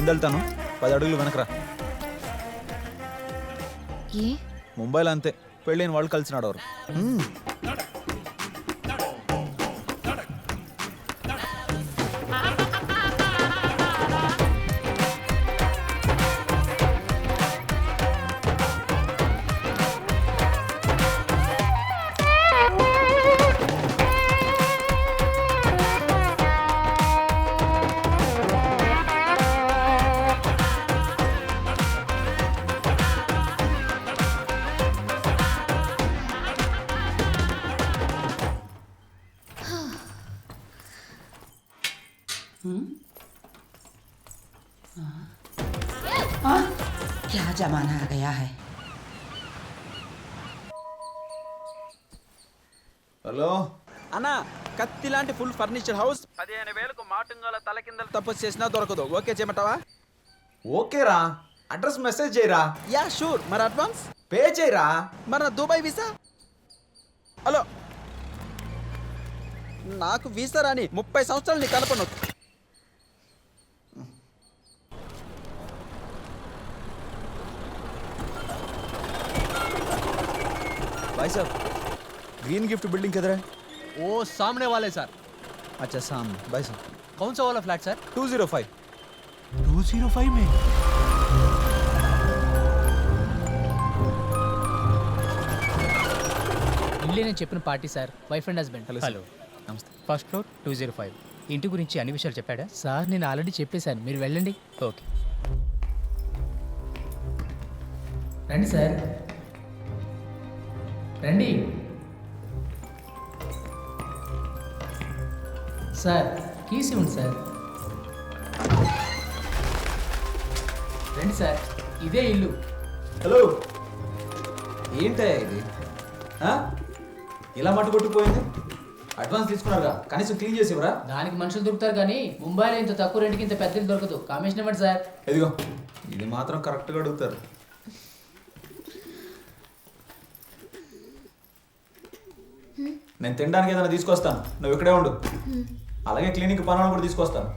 ముందెళ్తాను 10 అడుగులు వెనకరా. ఏ ముంబైలో అంతే, పెళ్ళైన వాళ్ళు కలిసి నడవరు. क्या जमाना आ गया है. హలో అన్నా, కత్తి లాంటి ఫుల్ ఫర్నిచర్ హౌస్ 15,000కు మాటుంగాల తలకిందలు తపస్సు చేసినా దొరకదు. ఓకే చేయమంటావా? ఓకేరా, అడ్రస్ మెసేజ్ చేయరా. Yeah sure. మరి అడ్వాన్స్ పే చేయరా. మరి నా దుబాయ్ వీసా? హలో, నాకు వీసా రాని 30 సంవత్సరాలు నీ కనపను. भाई साहब, ग्रीन गिफ्ट बिल्डिंग किधर है? वो सामने वाले सर. अच्छा सामने. भाई साहब, कौन सा वाला फ्लैट सर? 205. 205 में. ఇల్లే నేను చెప్పిన party sir, wife and husband. Hello నమస్తే. First floor 205. ఇంటి గురించి అన్ని విషయాలు చెప్పాడా సార్? నేను ఆల్రెడీ చెప్పేశాను, మీరు వెళ్ళండి. ఓకే రండి సార్, రండి సార్. కీస్ ఇవ్వండి సార్. రండి సార్, ఇదే ఇల్లు. హలో, ఏంటయ్యా ఇది? ఇలా మట్టు కొట్టుకుపోయింది. అడ్వాన్స్ తీసుకున్నారుగా, కనీసం క్లీన్ చేసి ఇవ్వరా? దానికి మనుషులు దొరుకుతారు కానీ ముంబైలో ఇంత తక్కువ రెంట్కి ఇంత పెద్ద ఇల్లు దొరకదు. కమిషన్ ఇవ్వండి సార్. ఇదిగో, ఇది మాత్రం కరెక్ట్గా అడుగుతారు. నేను తినడానికి ఏదైనా తీసుకొస్తాను, నువ్వు ఇక్కడే ఉండు. అలాగే క్లినిక్ పనులు కూడా తీసుకొస్తాను.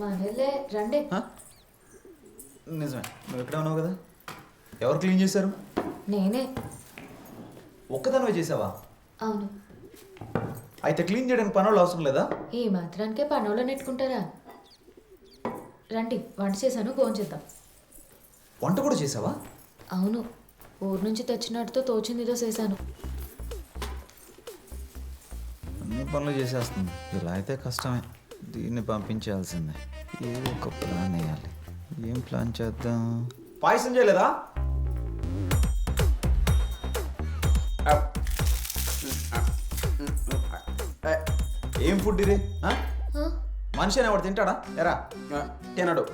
మనలే రండి. నిజమే, నువ్వు ఎక్కడ ఉన్నావు కదా. ఎవరు క్లీన్ చేశారు? నేనే. ఒక్కదానివే చేసావా? అవును. అయితే క్లీన్ చేయడానికి పనులు అవసరం లేదా? ఈ మాత్రానికే పనులు నెట్టుకుంటారా? రండి, వంట చేశాను, భోంచేద్దాం. వంట కూడా చేసావా? అవును, ఊరు నుంచి తెచ్చినట్టుతో తోచిందిదో చేశాను. అన్ని పనులు చేసేస్తుంది. ఇలా అయితే కష్టమే. దీన్ని పంపించాల్సిందే. ఏదో ఒక ప్లాన్ వేయాలి. ఏం ప్లాన్ చేద్దాం? పాయసం చేయలేదా? ఏం ఫుడ్ ఇది? మనిషి అనేవాడు తింటాడా? ఎరా తినడు.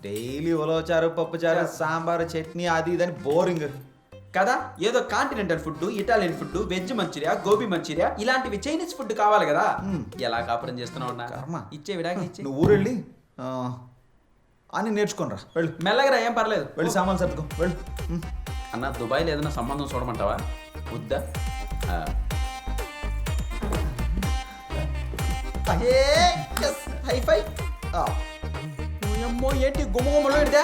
డైలీ ఉలవచారు, పప్పుచారు, సాంబారు, చట్నీ, అది ఇదని బోరింగ్ కదా. ఏదో continental food, Italian food, veg Manchuria, gobi Manchuria ఇలాంటివి చైనీస్ ఫుడ్ కావాలి కదా. ఎలా కాపురం చేస్తున్నావు అన్నా? కర్మ. ఇచ్చే విడాకి ఇచ్చే. నువ్వు ఊరు వెళ్ళి అని నేర్చుకోనరా. వెళ్ళు మెల్లగరా, ఏం పర్లేదు. వెళ్ళి సామాన్లు సర్దుకో. వెళ్ళు. అన్న దుబాయ్లో ఏదైనా సంబంధం చూడమంటావా? వద్దా? హైఫై అమ్మో ఏంటి గుమ్మగుమ్మలో ఇడిదా?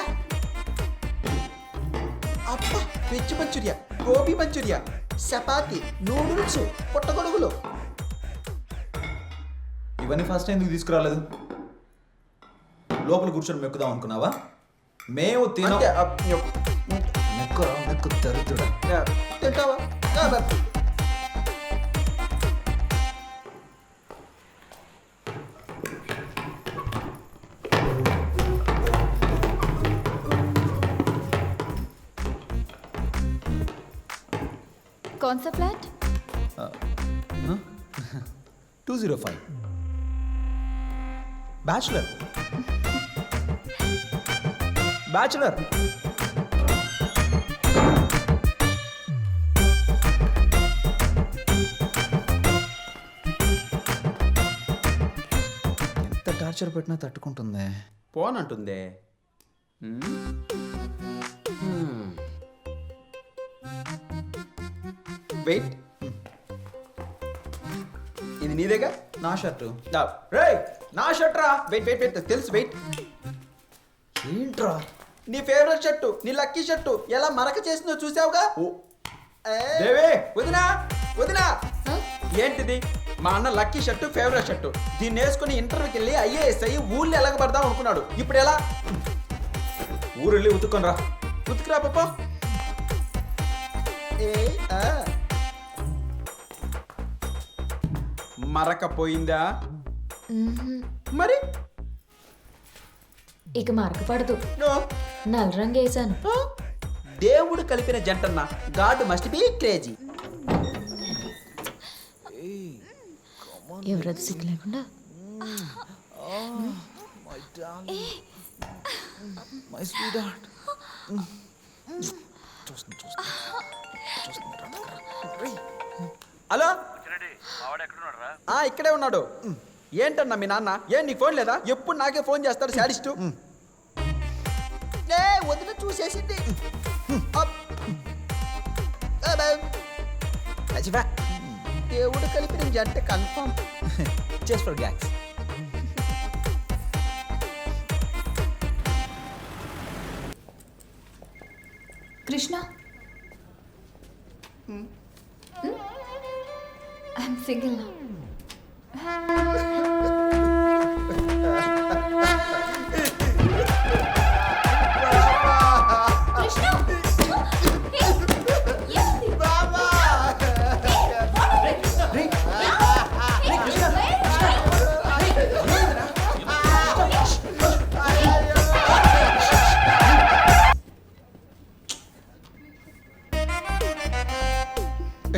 అబ్బా veg Manchuria, gobi Manchuria, chapati, noodles, పుట్టగొడుగులు. ఇవన్నీ ఫస్ట్ టైం ఎందుకు తీసుకురాలేదు? లోపల కూర్చొని మెక్కుదాం అనుకున్నావా? మేము తిన అంటే, మెక్కు దరిద్రుడా. తింటావా? कौन सा फ्लैट? 205 బ్యాచులర్. ఎంత టార్చర్ పెట్టినా తట్టుకుంటుందే. పోనంటుందే. వెయిట్, ఇది నీదేగా? నా షర్టు. రే నా షర్ట్ రా. వెయిట్ వెయిట్ వెయిట్ తెలుసు. వెయిట్, ఏంట్రా? నీ ఫేవరెట్ షర్టు, నీ లక్కీ షర్టు ఎలా మరక చేసిందో చూసావుగా? వదినా వదినా, ఏంటిది? మా అన్న లక్కీ షర్టు, ఫేవరెట్ షర్టు. దీన్ని వేసుకుని ఇంటర్వ్యూకి వెళ్ళి ఐఏఎస్ అయ్యి ఊళ్ళో ఎలాగబడదాం అనుకున్నాడు. ఇప్పుడు ఎలా? ఊరు వెళ్ళి ఉతుక్కొని రా. ఉతుకురా పాప. మరక పోయిందా మరి? ఇక మరకపడదు. నో, నల్ల రంగు వేసాను. దేవుడు కలిపిన జంటన్న. God must be crazy. ఎవరది సిగ్గు లేకుండా? My sweet heart. హలో, ఇక్కడే ఉన్నాడు. ఏంటన్నా మీ నాన్న? ఏం నీకు ఫోన్ లేదా? ఎప్పుడు నాకే ఫోన్ చేస్తాడు శాడిస్టు. వదిన చూసేసింది. దేవుడు కలిపిన జంట confirm. Just for gags. Krishna, I'm single నా.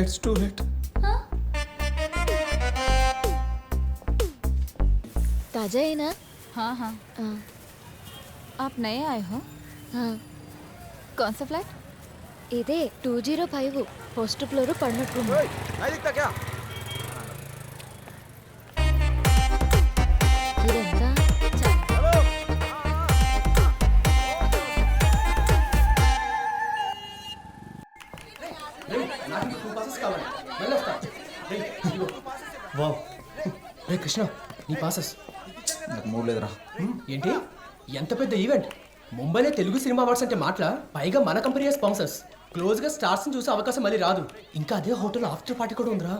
It's too late. ताजा है ना? हाँ हाँ आप नए आए हो? हाँ. कौन सा फ्लैट? ఇదే 205 ఫస్ట్ ఫ్లోర్ పడినట్టుంది. ఇదంతా వావ్. రే కృష్ణ, నీ పాసెస్. నాకు మూడు లేదురా. ఏంటి ఎంత పెద్ద ఈవెంట్? ముంబైలో తెలుగు సినిమా అవార్డ్స్ అంటే మాటల, పైగా మన కంపెనీ స్పాన్సర్స్. క్లోజ్గా స్టార్స్ని చూసే అవకాశం మళ్ళీ రాదు. ఇంకా అదే హోటల్ ఆఫ్టర్ పార్టీ కూడా ఉందిరా.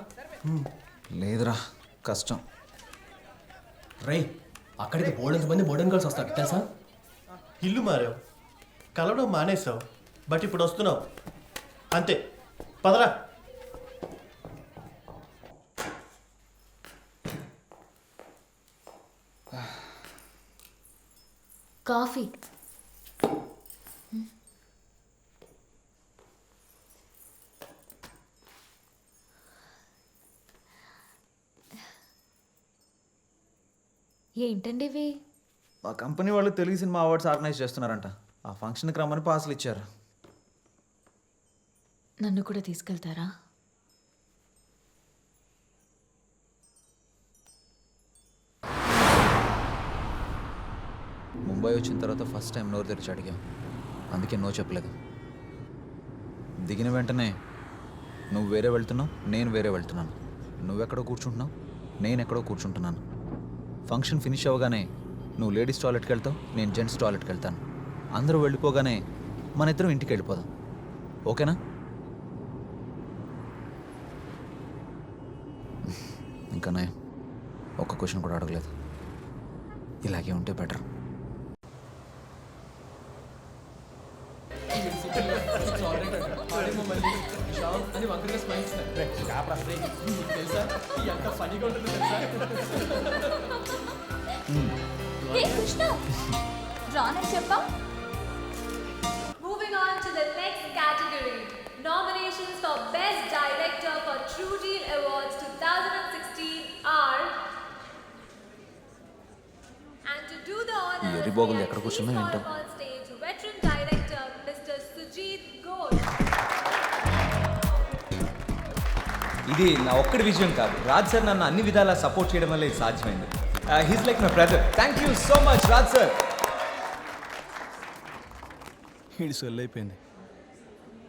లేదురా, కష్టం. రే అక్కడికి బోర్డు మంది మోడర్న్ గర్ల్స్ వస్తారు తెలుసా? ఇల్లు మారావు, కలవడం మానేసావు, బట్ ఇప్పుడు వస్తున్నావు అంతే. పదరా. కాఫీ. ఏంటండి ఇవి? మా కంపెనీ వాళ్ళు తెలుగు సినిమా అవార్డ్స్ ఆర్గనైజ్ చేస్తున్నారంట. ఆ ఫంక్షన్కి రమ్మని పాసులు ఇచ్చారు. నన్ను కూడా తీసుకెళ్తారా? ముంబై వచ్చిన తర్వాత ఫస్ట్ టైం నోరు తెరిచి అడిగాం, అందుకే నో చెప్పలేదు. దిగిన వెంటనే నువ్వు వేరే వెళ్తున్నావు, నేను వేరే వెళ్తున్నాను. నువ్వెక్కడో కూర్చుంటున్నావు, నేను ఎక్కడో కూర్చుంటున్నాను. ఫంక్షన్ ఫినిష్ అవ్వగానే నువ్వు లేడీస్ టాయిలెట్కి వెళ్తావు, నేను జెంట్స్ టాయిలెట్కి వెళ్తాను. అందరూ వెళ్ళిపోగానే మన ఇద్దరం ఇంటికి వెళ్ళిపోదాం. ఓకేనా? ఇంకా నయం, ఒక్క క్వశ్చన్ కూడా అడగలేదు. ఇలాగే ఉంటే బెటర్. అని వంకరగా స్మైల్ తెలుసా ఎంత ఫనీగా ఉంటుంది తెలుసా? హే కృష్ణ రానని చెప్పా. Moving on to the next category. Nominations for Best Director for True Deal Awards 2016 are. And to do the honors, ఈ ఎర్రిబోగులు we ఎక్కడ are కూర్చున్నా pleased to ఏంటో. call on stage veteran director Mr. Sujit Ghosh. ఇది నా ఒక్కడి విజయం కాదు, Raj sir నన్ను అన్ని విధాలా సపోర్ట్ చేయడం వల్ల ఇది సాధ్యమైంది. He's like my brother. Thank you so much Raj sir. ఈడు సెల్ అయిపోయింది.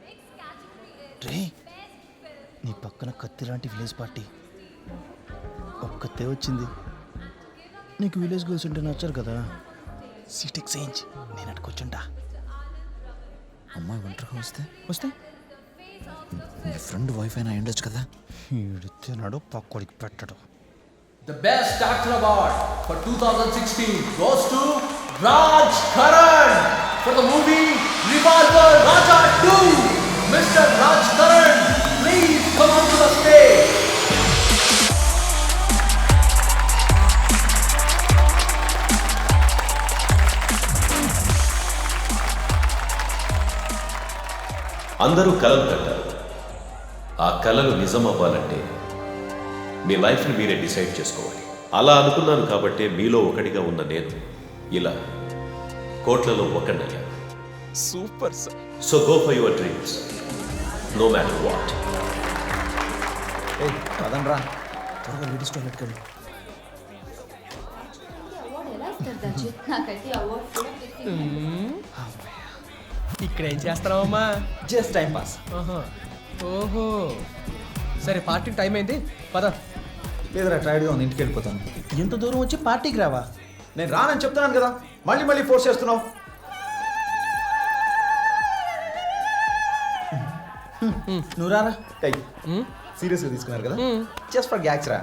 Next category is ray Best Film. నీ పక్కన కత్తి లాంటి విలేజ్ పార్టీ ఒక్కతే వచ్చింది. నీకు విలేజ్ గర్ల్స్ ఉంటే నచ్చారు కదా, సీట్ ఎక్స్చేంజ్ నేను అట్టుకొచ్చుంటా. అమ్మాయి ఒంటరిగా వస్తే Face of the me friend wife అయినా ఉండొచ్చు కదా. ఈడు తినడు పక్కడికి పెట్టడు. The best actor award for 2016 goes to Raj Karan for the movie Revolver Raja 2. Mr. Raj Karan, please come onto the stage. అందరూ కలలు కంటారు. ఆ కలలు నిజం అవ్వాలంటే మీ లైఫ్ని మీరే డిసైడ్ చేసుకోవాలి. అలా అనుకున్నాను కాబట్టే మీలో ఒకటిగా ఉన్న నేను ఇలా కోట్లలో ఒకడినయ్యాను. Super sir. So go for your dreams no matter what. పదండ్రా, త్వరగా లేడీస్ టాయిలెట్కి వెళ్ళి. అవార్డు ఎలా ఇస్తారు దర్శిత్? నాకైతే అవార్డు కూడా ఇక్కడ ఏం చేస్తున్నావమ్మా? Just time pass. ఓహో సరే, పార్టీ టైం అయింది, పద. లేదురా, టైర్డ్గా ఉంది, ఇంటికి వెళ్ళిపోతాను. ఎంత దూరం వచ్చి పార్టీకి రావా? నేను రానని చెప్తున్నాను కదా, మళ్ళీ ఫోర్స్ చేస్తున్నావు. నువ్వు రారా. సీరియస్గా తీసుకున్నారు కదా, జస్ట్ ఫర్ గ్యాక్స్ రా.